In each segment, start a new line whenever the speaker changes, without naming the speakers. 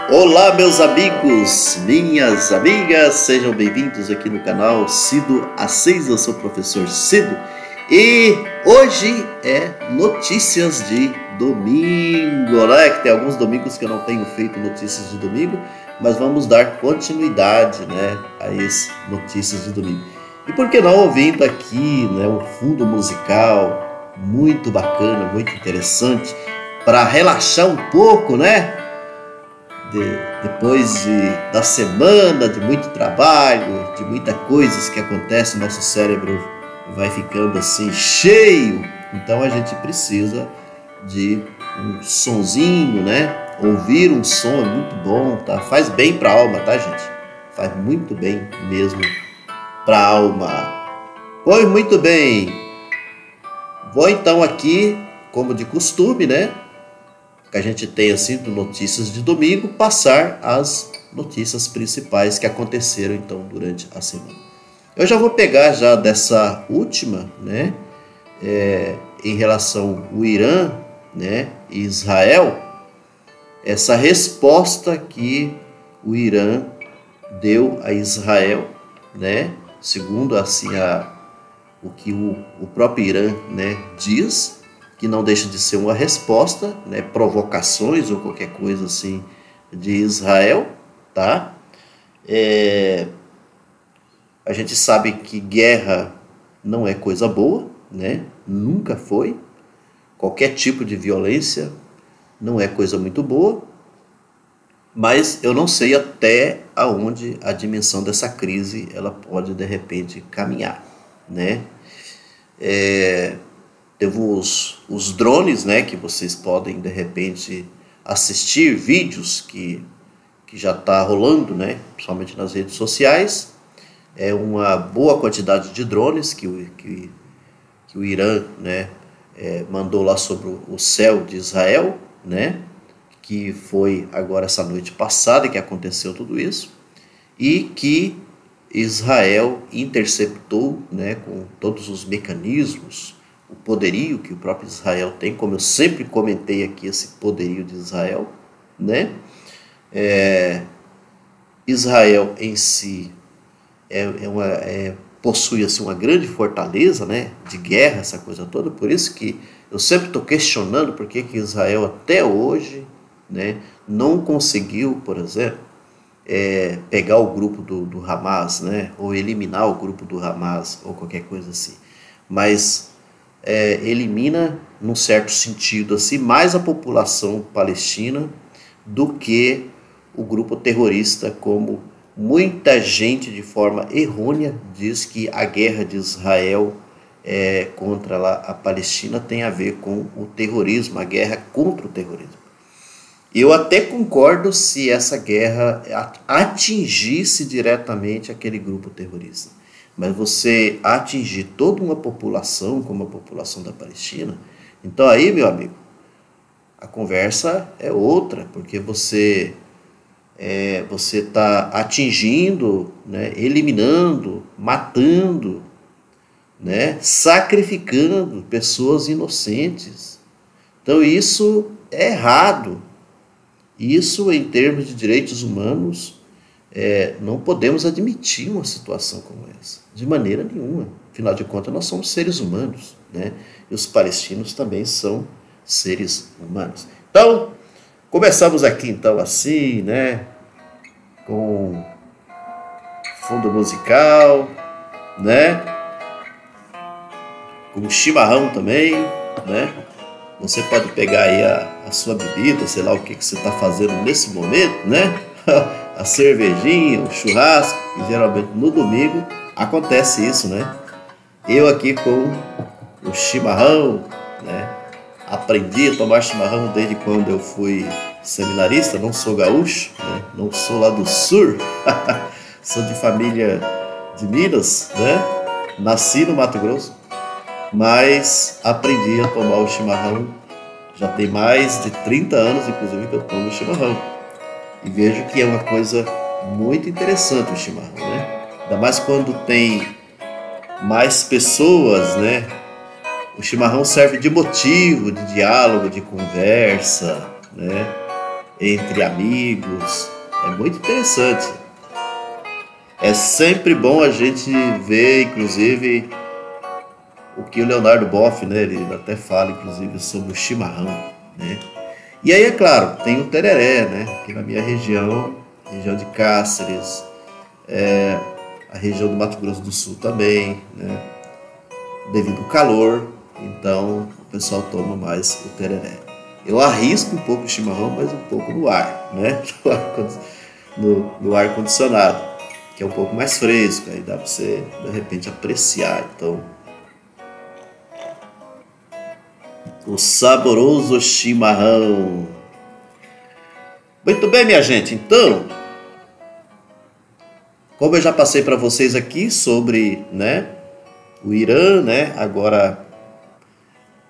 Olá, meus amigos, minhas amigas, sejam bem-vindos aqui no canal Cido A6, eu sou o professor Cido e hoje é notícias de domingo, né? Que tem alguns domingos que eu não tenho feito notícias de domingo, mas vamos dar continuidade, né, a esse notícias de domingo. E por que não ouvindo aqui, né, um fundo musical muito bacana, muito interessante, para relaxar um pouco, né? Depois da semana de muito trabalho, de muitas coisas que acontecem, nosso cérebro vai ficando assim cheio. Então a gente precisa de um sonzinho, né? Ouvir um som é muito bom, tá? Faz bem para a alma, tá, gente? Faz muito bem mesmo para a alma. Pois muito bem. Vou então aqui, como de costume, né? Que a gente tem assim do Notícias de Domingo, passar as notícias principais que aconteceram então durante a semana. Eu já vou pegar já dessa última, né, em relação ao Irã, né, e Israel, essa resposta que o Irã deu a Israel, né, segundo assim o que o próprio Irã, né, diz, que não deixa de ser uma resposta, né, provocações ou qualquer coisa assim de Israel, tá? A gente sabe que guerra não é coisa boa, né? Nunca foi. Qualquer tipo de violência não é coisa muito boa, mas eu não sei até aonde a dimensão dessa crise ela pode de repente caminhar, né? Temos os drones, né, que vocês podem de repente assistir vídeos que já está rolando, né, principalmente nas redes sociais. É uma boa quantidade de drones que o Irã, né, mandou lá sobre o céu de Israel, né, que foi agora essa noite passada que aconteceu tudo isso, e que Israel interceptou, né, com todos os mecanismos, o poderio que o próprio Israel tem, como eu sempre comentei aqui, esse poderio de Israel, né? Israel em si possui assim, uma grande fortaleza, né, de guerra, essa coisa toda, por isso que eu sempre estou questionando por que Israel até hoje, né, não conseguiu, por exemplo, pegar o grupo do Hamas, né, ou eliminar o grupo do Hamas, ou qualquer coisa assim, mas elimina, num certo sentido, assim, mais a população palestina do que o grupo terrorista, como muita gente de forma errônea diz que a guerra de Israel contra a Palestina tem a ver com o terrorismo, a guerra contra o terrorismo. Eu até concordo se essa guerra atingisse diretamente aquele grupo terrorista. Mas você atingir toda uma população, como a população da Palestina, então aí, meu amigo, a conversa é outra, porque você está atingindo, né, eliminando, matando, né, sacrificando pessoas inocentes. Então isso é errado. Isso, em termos de direitos humanos, não podemos admitir uma situação como essa, de maneira nenhuma. Afinal de contas, nós somos seres humanos, né? E os palestinos também são seres humanos. Então, começamos aqui então assim, né? Com fundo musical, né? Com chimarrão também, né? Você pode pegar aí a sua bebida, sei lá o que você está fazendo nesse momento, né? A cervejinha, o churrasco, e geralmente no domingo acontece isso, né? Eu aqui com o chimarrão, né? Aprendi a tomar chimarrão desde quando eu fui seminarista, não sou gaúcho, né? Não sou lá do sul, sou de família de Minas, né? Nasci no Mato Grosso, mas aprendi a tomar o chimarrão, já tem mais de 30 anos, inclusive, que eu tomo chimarrão. E vejo que é uma coisa muito interessante o chimarrão, né? Ainda mais quando tem mais pessoas, né? O chimarrão serve de motivo, de diálogo, de conversa, né? entre amigos. É muito interessante. É sempre bom a gente ver, inclusive, o que o Leonardo Boff, né, ele até fala, inclusive, sobre o chimarrão, né? E aí, é claro, tem o tereré, né? Aqui na minha região, região de Cáceres, a região do Mato Grosso do Sul também, né? Devido ao calor, então o pessoal toma mais o tereré. Eu arrisco um pouco o chimarrão, mas um pouco no ar, né? No ar condicionado, que é um pouco mais fresco, aí dá para você de repente apreciar. Então, o saboroso chimarrão. Muito bem, minha gente. Então, como eu já passei para vocês aqui sobre, né, o Irã, né, agora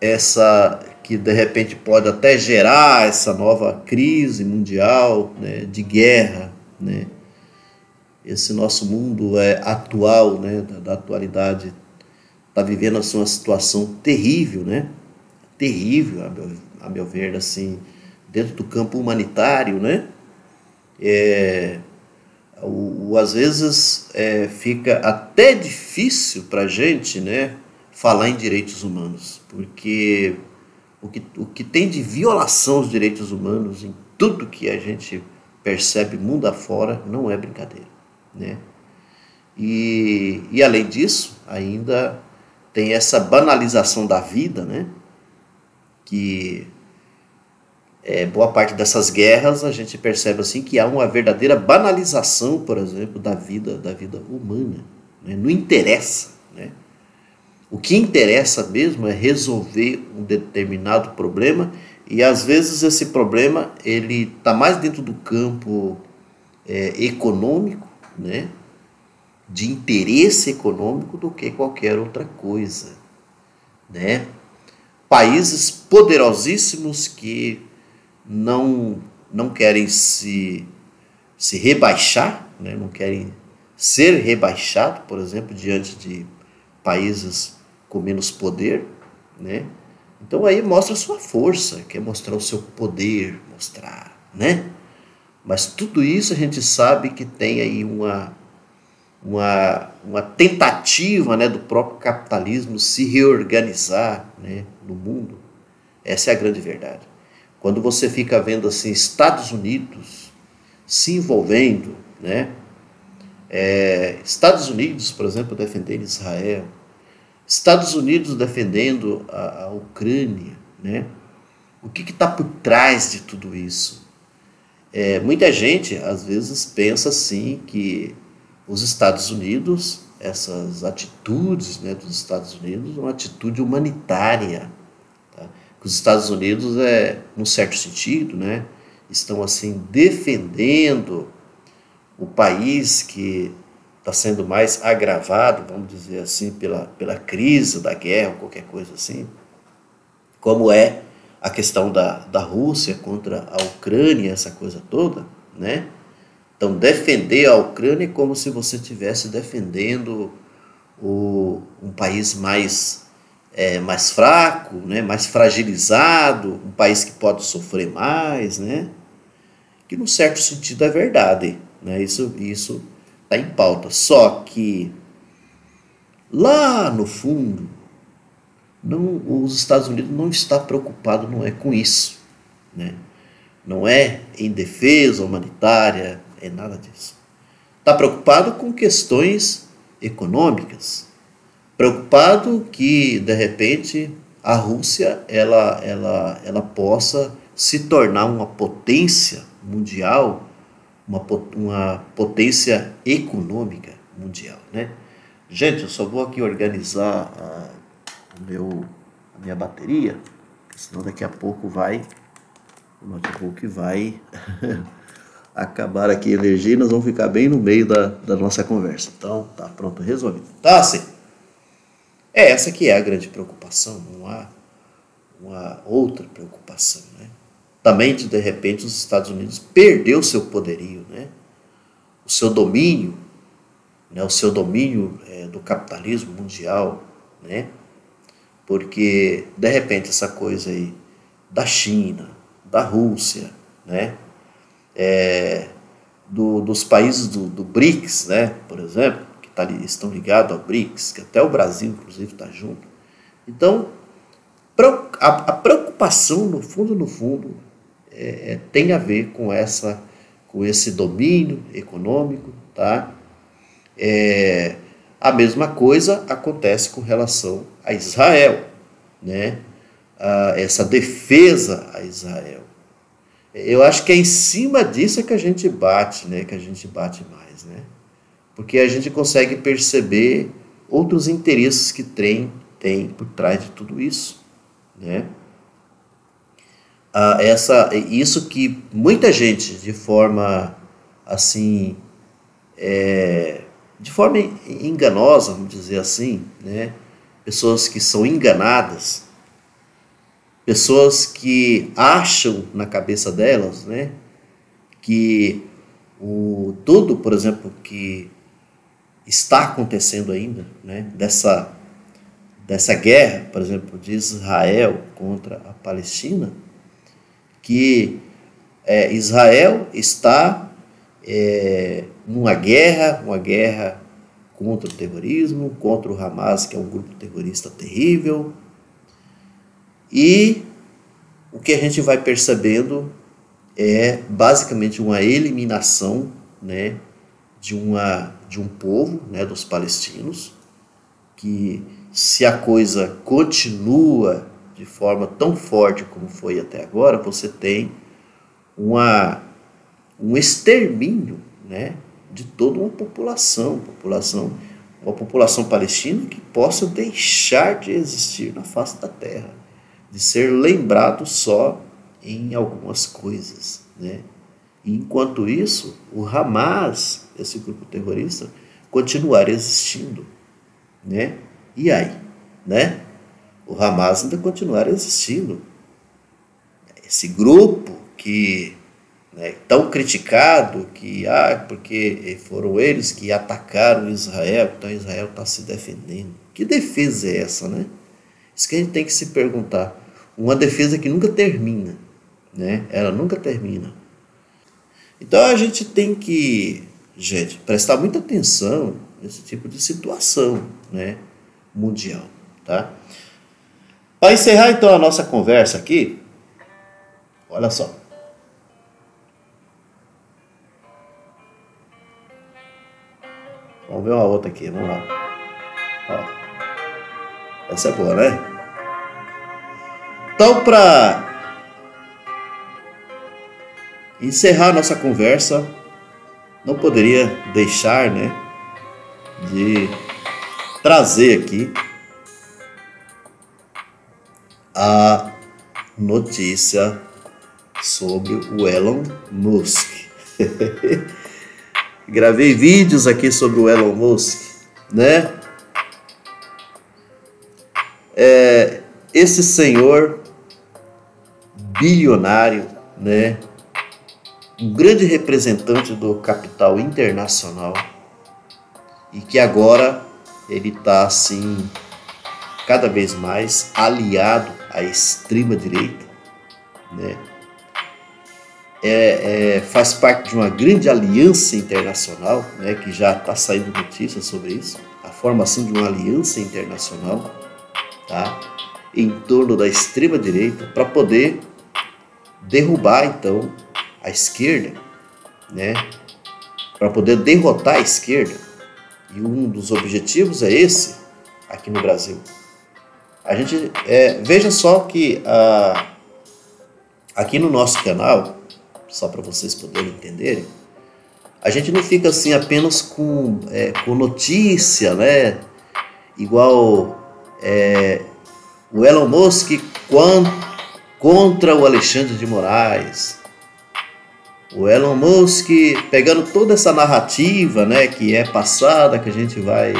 essa que de repente pode até gerar essa nova crise mundial, né, de guerra, né? Esse nosso mundo atual, né, da atualidade, está vivendo assim, uma situação terrível, né? Terrível, a meu ver, assim, dentro do campo humanitário, né? Às vezes fica até difícil para a gente, né, falar em direitos humanos, porque o que tem de violação aos direitos humanos em tudo que a gente percebe mundo afora não é brincadeira, né? E além disso, ainda tem essa banalização da vida, né? Que boa parte dessas guerras a gente percebe assim que há uma verdadeira banalização, por exemplo, da vida humana, né? Não interessa, né? O que interessa mesmo é resolver um determinado problema, e às vezes esse problema ele está mais dentro do campo econômico, né? De interesse econômico do que qualquer outra coisa, né? Países poderosíssimos que não querem se rebaixar, né? Não querem ser rebaixados, por exemplo, diante de países com menos poder, né? Então aí mostra a sua força, quer mostrar o seu poder, mostrar, né? Mas tudo isso a gente sabe que tem aí uma tentativa, né, do próprio capitalismo se reorganizar, né, no mundo. Essa é a grande verdade. Quando você fica vendo assim Estados Unidos se envolvendo, né, Estados Unidos, por exemplo, defendendo Israel, Estados Unidos defendendo a Ucrânia, né, o que está por trás de tudo isso? Muita gente às vezes pensa assim que os Estados Unidos, essas atitudes, né, dos Estados Unidos, uma atitude humanitária, tá? Os Estados Unidos, num certo sentido, né, estão assim defendendo o país que está sendo mais agravado, vamos dizer assim, pela crise da guerra, ou qualquer coisa assim, como é a questão da Rússia contra a Ucrânia, essa coisa toda, né? Então, defender a Ucrânia é como se você estivesse defendendo um país mais fraco, né? Mais fragilizado, um país que pode sofrer mais, né? Que, num certo sentido, é verdade, né? Isso está em pauta. Só que, lá no fundo, os Estados Unidos não está preocupado, não é com isso, né? Não é em defesa humanitária, é nada disso. Está preocupado com questões econômicas, preocupado que, de repente, a Rússia ela possa se tornar uma potência mundial, uma potência econômica mundial, né? Gente, eu só vou aqui organizar a minha bateria, senão daqui a pouco o notebook vai acabar aqui a energia e nós vamos ficar bem no meio da nossa conversa. Então, tá pronto, resolvido. Tá assim. Essa que é a grande preocupação, não há uma outra preocupação, né? Também, de repente, os Estados Unidos perdeu o seu poderio, né? O seu domínio, né? O seu domínio do capitalismo mundial, né? Porque, de repente, essa coisa aí da China, da Rússia, né, dos países do BRICS, né, por exemplo, que estão ligados ao BRICS, que até o Brasil, inclusive, está junto. Então, a preocupação, no fundo, tem a ver com esse domínio econômico, tá? A mesma coisa acontece com relação a Israel, né? Essa defesa a Israel. Eu acho que é em cima disso que a gente bate, né? Que a gente bate mais, né? Porque a gente consegue perceber outros interesses que tem por trás de tudo isso, né? Isso que muita gente, de forma assim, de forma enganosa, vamos dizer assim, né? Pessoas que são enganadas, pessoas que acham na cabeça delas, né, que tudo, por exemplo, que está acontecendo ainda, né, dessa guerra, por exemplo, de Israel contra a Palestina, que Israel está numa guerra contra o terrorismo, contra o Hamas, que é um grupo terrorista terrível. E o que a gente vai percebendo é basicamente uma eliminação, né, de um povo, né, dos palestinos, que se a coisa continua de forma tão forte como foi até agora, você tem um extermínio, né, de toda uma população palestina que possa deixar de existir na face da terra, de ser lembrado só em algumas coisas, né? E enquanto isso, o Hamas, esse grupo terrorista, continuar existindo, né? E aí, né? O Hamas ainda continuar existindo. Esse grupo que, né, tão criticado, que porque foram eles que atacaram Israel, então Israel está se defendendo. Que defesa é essa, né? Isso que a gente tem que se perguntar. Uma defesa que nunca termina, né? Ela nunca termina. Então a gente tem que, gente, prestar muita atenção nesse tipo de situação, né, mundial, tá? Para encerrar então a nossa conversa aqui, olha só. Vamos ver uma outra aqui, vamos lá. Ó. Essa é boa, né? Então, para encerrar nossa conversa, não poderia deixar, né, de trazer aqui a notícia sobre o Elon Musk. Gravei vídeos aqui sobre o Elon Musk, né? Esse senhor bilionário, né? Um grande representante do capital internacional e que agora ele está assim cada vez mais aliado à extrema direita, né? Faz parte de uma grande aliança internacional, né, que já está saindo notícias sobre isso, a formação de uma aliança internacional, tá, em torno da extrema direita para poder derrubar então a esquerda, né, para poder derrotar a esquerda. E um dos objetivos é esse aqui no Brasil. A gente veja só que aqui no nosso canal, só para vocês poderem entenderem, a gente não fica assim apenas com notícia, né? Igual o Elon Musk contra o Alexandre de Moraes. O Elon Musk pegando toda essa narrativa, né, que é passada, que a gente vai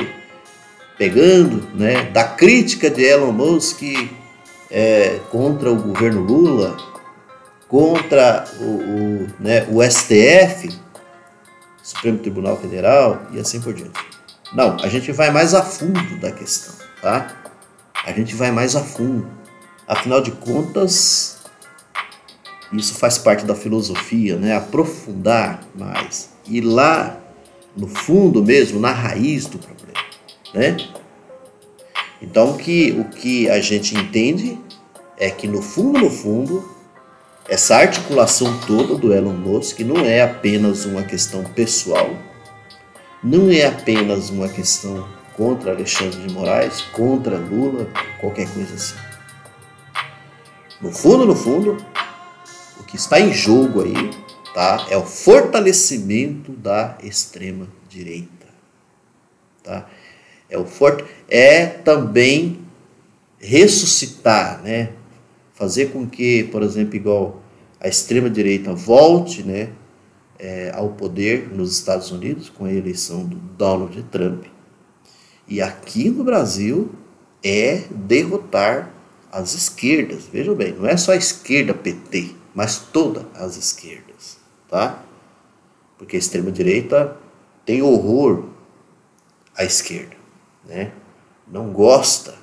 pegando, né, da crítica de Elon Musk contra o governo Lula, contra o STF, Supremo Tribunal Federal, e assim por diante. Não, a gente vai mais a fundo da questão, tá? A gente vai mais a fundo. Afinal de contas, Isso faz parte da filosofia, né? Aprofundar mais. Ir lá no fundo mesmo, na raiz do problema, né? Então o que a gente entende é que no fundo, essa articulação toda do Elon Musk não é apenas uma questão pessoal, não é apenas uma questão contra Alexandre de Moraes, contra Lula, qualquer coisa assim. No fundo, o que está em jogo aí, tá, é o fortalecimento da extrema direita, tá? É também ressuscitar, né? Fazer com que, por exemplo, igual a extrema direita volte, né, ao poder nos Estados Unidos com a eleição do Donald Trump. E aqui no Brasil é derrotar as esquerdas. Vejam bem, não é só a esquerda PT, mas todas as esquerdas, tá? Porque a extrema-direita tem horror à esquerda, né? Não gosta,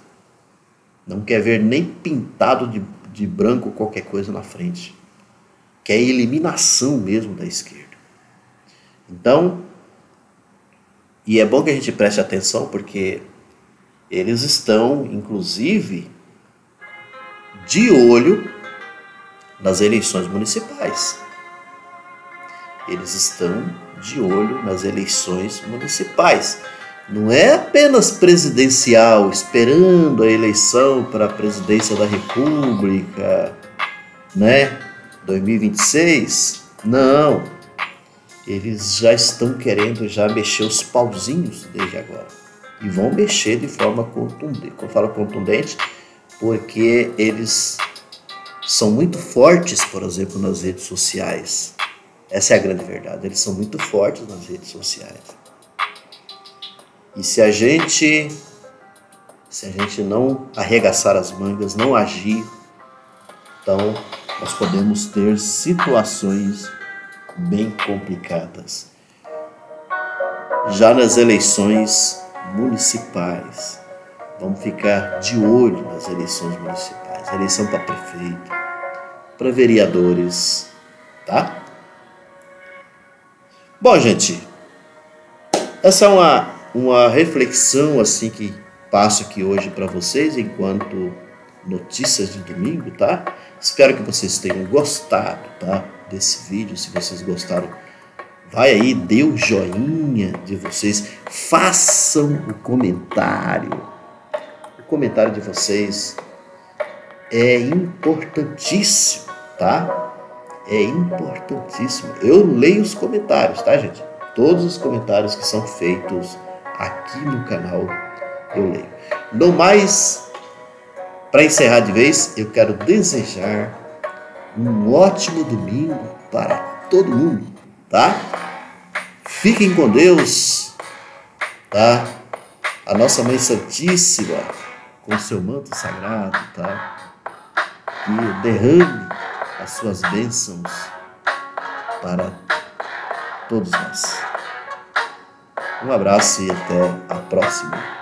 não quer ver nem pintado de branco qualquer coisa na frente. Quer eliminação mesmo da esquerda. Então, e é bom que a gente preste atenção, porque eles estão, inclusive, de olho nas eleições municipais. Eles estão de olho nas eleições municipais. Não é apenas presidencial, esperando a eleição para a presidência da República, né? 2026. Não. Eles já estão querendo já mexer os pauzinhos desde agora. E vão mexer de forma contundente. Quando eu falo contundente, porque eles são muito fortes, por exemplo, nas redes sociais. Essa é a grande verdade. Eles são muito fortes nas redes sociais. E se a gente não arregaçar as mangas, não agir, então nós podemos ter situações bem complicadas. Já nas eleições municipais, vamos ficar de olho nas eleições municipais. Eleição para prefeito, para vereadores, tá? Bom, gente, essa é uma reflexão assim que passo aqui hoje para vocês enquanto notícias de domingo, tá? Espero que vocês tenham gostado, tá, desse vídeo. Se vocês gostaram, vai aí, dê o joinha de vocês, façam o comentário. O comentário de vocês é importantíssimo, tá? É importantíssimo. Eu leio os comentários, tá, gente? Todos os comentários que são feitos aqui no canal eu leio. No mais, para encerrar de vez, eu quero desejar um ótimo domingo para todo mundo, tá? Fiquem com Deus, tá? A nossa Mãe Santíssima, com seu manto sagrado, tá? Que derrame as suas bênçãos para todos nós. Um abraço e até a próxima.